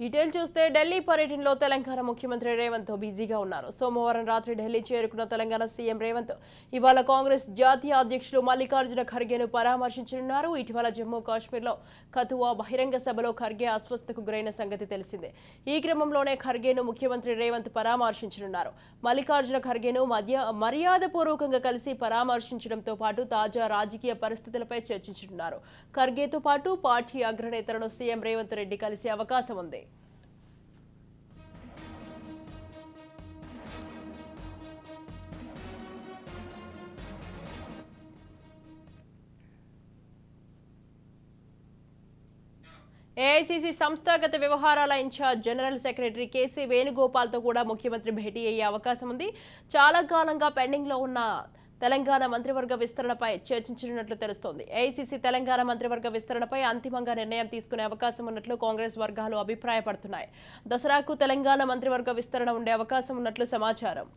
Detail చూస్తే ఢిల్లీ పర్యటనలో తెలంగాణ ముఖ్యమంత్రి రేవంత్ బిజీగా ఉన్నారు. సోమవారం రాత్రి ఢిల్లీ చేరుకున్న తెలంగాణ సీఎం రేవంత్ ఇవాళ కాంగ్రెస్ జాతీయ అధ్యక్షులు మల్లికార్జున ఖర్గేను పరామర్శించనున్నారు. ఇటీవల జమ్మూ కాశ్మీర్లో కథువా బహిరంగ సభలో ఖర్గే అస్వస్థతకు గురైన సంగతి తెలిసిందే. ఈ క్రమంలోనే ఖర్గేను ముఖ్యమంత్రి రేవంత్ పరామర్శించనున్నారు. మల్లికార్జున ఖర్గేను మర్యాదపూర్వకంగా కలిసి పరామర్శించడంతో పాటు తాజా రాజకీయ పరిస్థితులపై చర్చించనున్నారు. ఖర్గేతో పాటు పార్టీ అగ్రనేతలను సీఎం రేవంత్ రెడ్డి కలిసే అవకాశం ఉంది. ఏఐసీసీ సంస్థాగత వ్యవహారాల ఇన్ఛార్జ్ జనరల్ సెక్రటరీ కేసీ వేణుగోపాల్తో కూడా ముఖ్యమంత్రి భేటీ అయ్యే అవకాశం ఉంది. చాలా కాలంగా పెండింగ్లో ఉన్న తెలంగాణ మంత్రివర్గ విస్తరణపై చర్చించనున్నట్లు తెలుస్తోంది. ఏఐసీసీ తెలంగాణ మంత్రివర్గ విస్తరణపై అంతిమంగా నిర్ణయం తీసుకునే అవకాశం ఉన్నట్లు కాంగ్రెస్ వర్గాలు అభిప్రాయపడుతున్నాయి. దసరాకు తెలంగాణ మంత్రివర్గ విస్తరణ ఉండే అవకాశం ఉన్నట్లు సమాచారం.